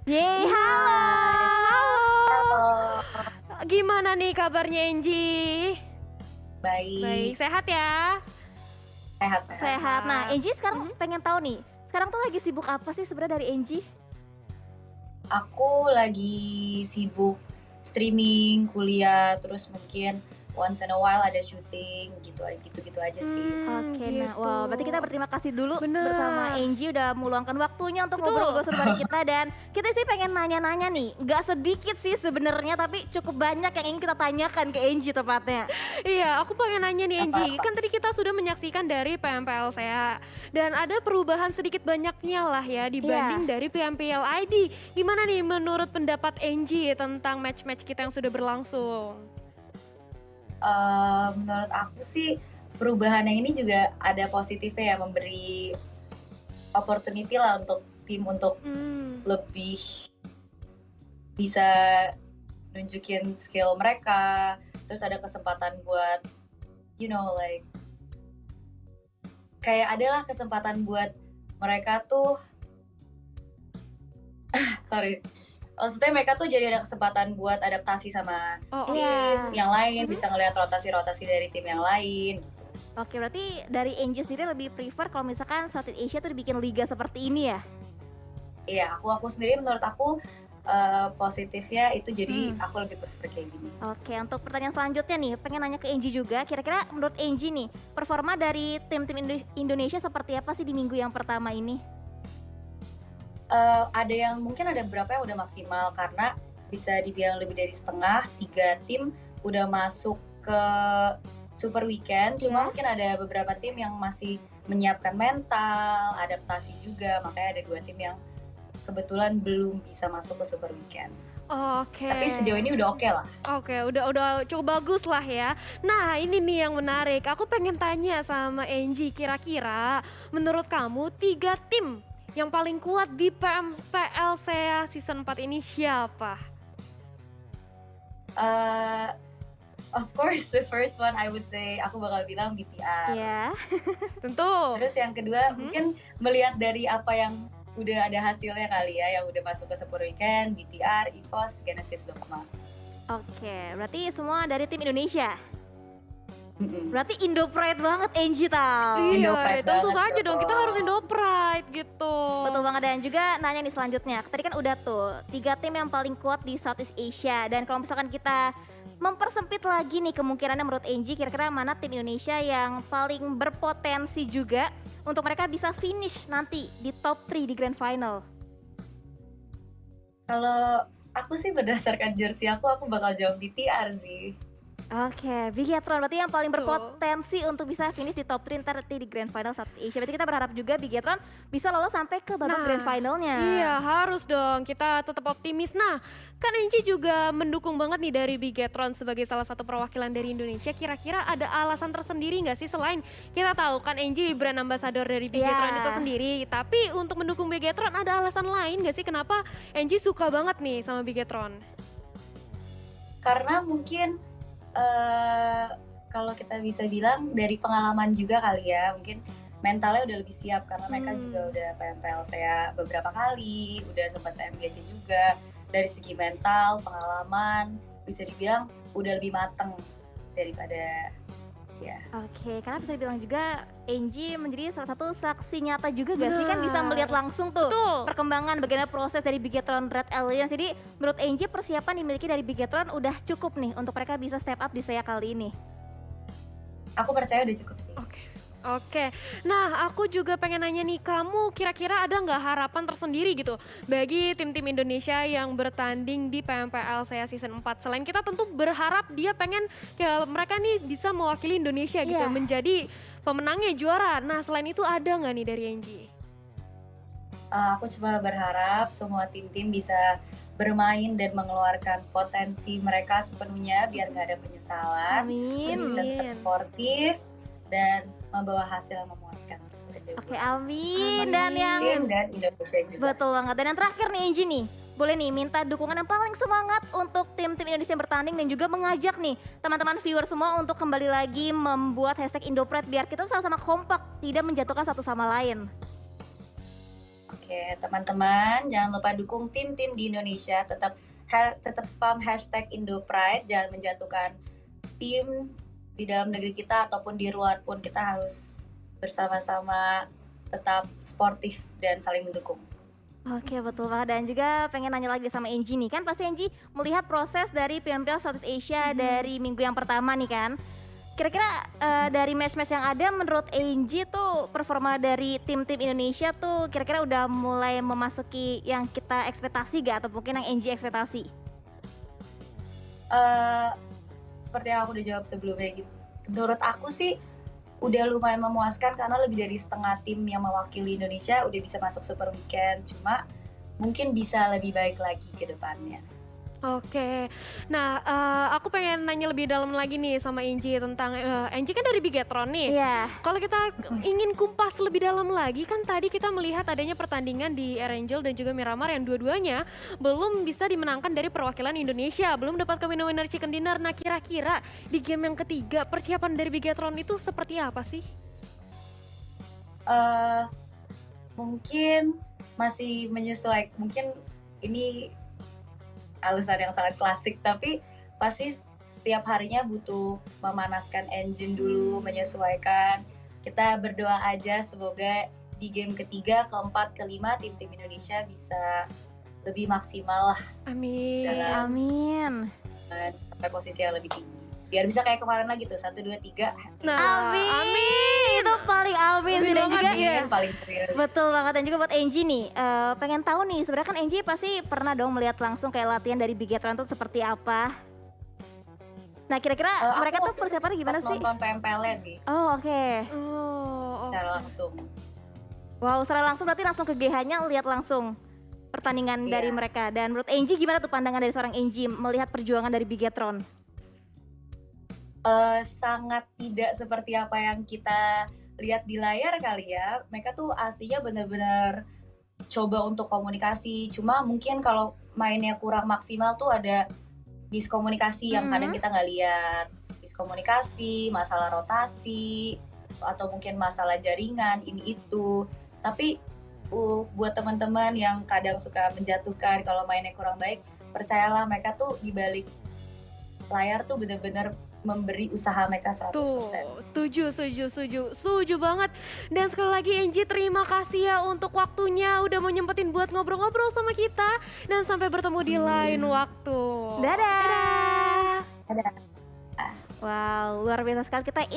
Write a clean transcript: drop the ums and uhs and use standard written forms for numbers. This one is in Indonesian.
Yeay, halo. Halo, Gimana nih kabarnya Angie? Baik, baik, sehat ya? sehat-sehat. Sehat. Nah, Angie sekarang pengen tahu nih. Sekarang tuh lagi sibuk apa sih sebenarnya dari Angie? Aku lagi sibuk streaming, kuliah, terus mungkin once in a while ada syuting gitu aja sih. Oke, nah, Gitu. wow, berarti kita berterima kasih dulu Bener. bersama Angie udah meluangkan waktunya untuk Betul. ngobrol-ngobrol seru bareng kita. Dan kita sih pengen nanya-nanya nih, nggak sedikit sih sebenarnya, tapi cukup banyak yang ingin kita tanyakan ke Angie tepatnya. Iya, aku pengen nanya nih Angie. Apa-apa? Kan tadi kita sudah menyaksikan dari PMPL saya dan ada perubahan sedikit banyaknya lah ya dibanding dari PMPL ID. Gimana nih menurut pendapat Angie tentang match-match kita yang sudah berlangsung? Menurut aku sih perubahan yang ini juga ada positifnya ya, memberi opportunity lah untuk tim untuk lebih bisa nunjukin skill mereka, terus ada kesempatan buat like kayak adalah kesempatan buat mereka tuh sorry, maksudnya mereka tuh jadi ada kesempatan buat adaptasi sama Oh, Iya. tim yang lain, bisa ngelihat rotasi-rotasi dari tim yang lain. Oke, berarti dari Angie sendiri lebih prefer kalau misalkan Southeast Asia tuh dibikin liga seperti ini ya? Iya, aku sendiri menurut aku positifnya itu jadi aku lebih prefer kayak gini. Oke, untuk pertanyaan selanjutnya nih, pengen nanya ke Angie juga. Kira-kira menurut Angie nih, performa dari tim-tim Indonesia seperti apa sih di minggu yang pertama ini? Ada yang mungkin ada beberapa yang udah maksimal karena bisa dibilang lebih dari setengah, 3 tim udah masuk ke Super Weekend. Cuma mungkin ada beberapa tim yang masih menyiapkan mental, adaptasi juga, makanya ada 2 tim yang kebetulan belum bisa masuk ke Super Weekend. Oke. Tapi sejauh ini udah oke lah. Oke, udah cukup bagus lah ya. Nah, ini nih yang menarik. Aku pengen tanya sama Angie, kira-kira menurut kamu 3 tim yang paling kuat di PMPL SEA season 4 ini siapa? Of course, the first one I would say aku bakal bilang BTR. Ya. Tentu. Terus yang kedua mungkin melihat dari apa yang udah ada hasilnya kali ya, yang udah masuk ke Super Weekend, BTR, EVOS, Genesis Dogma. Oke, berarti semua dari tim Indonesia. Mm-mm. Berarti Indo Pride banget Angie tau. Iya, Indo-Pride tentu banget saja dong. Kita dong. harus Indo-Pride gitu. Betul banget, dan juga nanya nih selanjutnya. Tadi kan udah tuh 3 tim yang paling kuat di Southeast Asia. Dan kalau misalkan kita mempersempit lagi nih kemungkinannya menurut Angie, kira-kira mana tim Indonesia yang paling berpotensi juga untuk mereka bisa finish nanti di top 3 di Grand Final? Kalau aku sih berdasarkan jersey aku bakal jawab BTR sih. Oke, Bigetron berarti yang paling Betul. berpotensi untuk bisa finish di top 3 ntar di Grand Final Southeast Asia. Berarti kita berharap juga Bigetron bisa lolos sampai ke babak Nah, Grand Finalnya. Iya, harus dong. Kita tetap optimis. Nah, kan Angie juga mendukung banget nih dari Bigetron sebagai salah satu perwakilan dari Indonesia. Kira-kira ada alasan tersendiri nggak sih selain kita tahu kan Angie brand ambassador dari Bigetron Iya. itu sendiri. Tapi untuk mendukung Bigetron ada alasan lain nggak sih kenapa Angie suka banget nih sama Bigetron? Karena mungkin kalau kita bisa bilang dari pengalaman juga kali ya, mungkin mentalnya udah lebih siap karena mereka juga udah PMPL saya beberapa kali, udah sempat MGC juga. Dari segi mental, pengalaman, bisa dibilang udah lebih mateng daripada ya. Oke, karena bisa dibilang juga Angie menjadi salah satu saksi nyata juga gak sih, kan bisa Benar. melihat langsung tuh Betul. perkembangan bagaimana proses dari Bigetron Red Alliance. Jadi menurut Angie persiapan dimiliki dari Bigetron udah cukup nih untuk mereka bisa step up di SEA kali ini. Aku percaya udah cukup sih. Oke, nah aku juga pengen nanya nih, kamu kira-kira ada nggak harapan tersendiri gitu bagi tim-tim Indonesia yang bertanding di PMPL SEA Season 4? Selain kita tentu berharap dia pengen ya, mereka nih bisa mewakili Indonesia gitu, Iya. menjadi pemenangnya juara. Nah selain itu ada nggak nih dari Angie? Aku cuma berharap semua tim-tim bisa bermain dan mengeluarkan potensi mereka sepenuhnya biar nggak ada penyesalan. Amin. Terus bisa tetap sportif dan membawa hasil yang memuaskan. Oke, amin. Dan yang Tim dan Indonesia juga. betul banget. Dan yang terakhir nih Angie nih, boleh nih minta dukungan yang paling semangat untuk tim-tim Indonesia yang bertanding dan juga mengajak nih teman-teman viewer semua untuk kembali lagi membuat hashtag Indopride biar kita sama-sama kompak, tidak menjatuhkan satu sama lain. Oke, Oke, teman-teman jangan lupa dukung tim-tim di Indonesia, tetap spam hashtag #IndoPride, jangan menjatuhkan tim di dalam negeri kita ataupun di luar pun, kita harus bersama-sama tetap sportif dan saling mendukung. Oke, betul banget. Dan juga pengen nanya lagi sama Angie nih, kan pasti Angie melihat proses dari PMPL Southeast Asia dari minggu yang pertama nih kan. Kira-kira dari match-match yang ada, menurut Angie tuh performa dari tim-tim Indonesia tuh kira-kira udah mulai memasuki yang kita ekspektasi gak? Atau mungkin yang Angie ekspektasi? Seperti yang aku udah jawab sebelumnya gitu, menurut aku sih udah lumayan memuaskan karena lebih dari setengah tim yang mewakili Indonesia udah bisa masuk Super Weekend. Cuma mungkin bisa lebih baik lagi ke depannya. Oke. Nah, aku pengen nanya lebih dalam lagi nih sama Angie tentang Angie kan dari Bigetron nih. Iya. Kalau kita ingin kumpas lebih dalam lagi, kan tadi kita melihat adanya pertandingan di Air Angel dan juga Miramar yang dua-duanya belum bisa dimenangkan dari perwakilan Indonesia, belum dapat ke winner chicken dinner. Nah, kira-kira di game yang ketiga persiapan dari Bigetron itu seperti apa sih? Mungkin masih menyesuaikan, mungkin ini alasan yang sangat klasik, tapi pasti setiap harinya butuh memanaskan engine dulu, menyesuaikan. Kita berdoa aja semoga di game ketiga, keempat, kelima tim-tim Indonesia bisa lebih maksimal lah. Amin. Amin. Sampai posisi yang lebih tinggi. Biar bisa kayak kemarin lagi tuh, 1, 2, 3. Nah, Amin. Itu paling amin sih. Dan juga Amin, paling serius. betul banget. Dan juga buat Angie nih, pengen tahu nih, sebenarnya kan Angie pasti pernah dong melihat langsung kayak latihan dari Bigetron tuh seperti apa. Nah, kira-kira mereka tuh persiapannya gimana sih? Nonton PMPL-nya sih, Oh, oke. Oh, secara langsung. Wow, secara langsung berarti langsung ke GH-nya lihat langsung pertandingan Iya. dari mereka. Dan menurut Angie gimana tuh pandangan dari seorang Angie melihat perjuangan dari Bigetron? Sangat tidak seperti apa yang kita lihat di layar kali ya. Mereka tuh aslinya benar-benar coba untuk komunikasi. Cuma mungkin kalau mainnya kurang maksimal tuh ada miskomunikasi yang kadang kita nggak lihat. Miskomunikasi, masalah rotasi, atau mungkin masalah jaringan, ini itu. Tapi buat teman-teman yang kadang suka menjatuhkan kalau mainnya kurang baik, percayalah mereka tuh di balik layar tuh benar-benar memberi usaha mereka 100%. Tuh, setuju banget. Dan sekali lagi Angie, terima kasih ya untuk waktunya udah mau nyempetin buat ngobrol-ngobrol sama kita. Dan sampai bertemu di lain waktu. Dadah. Ada Wow, luar biasa sekali kita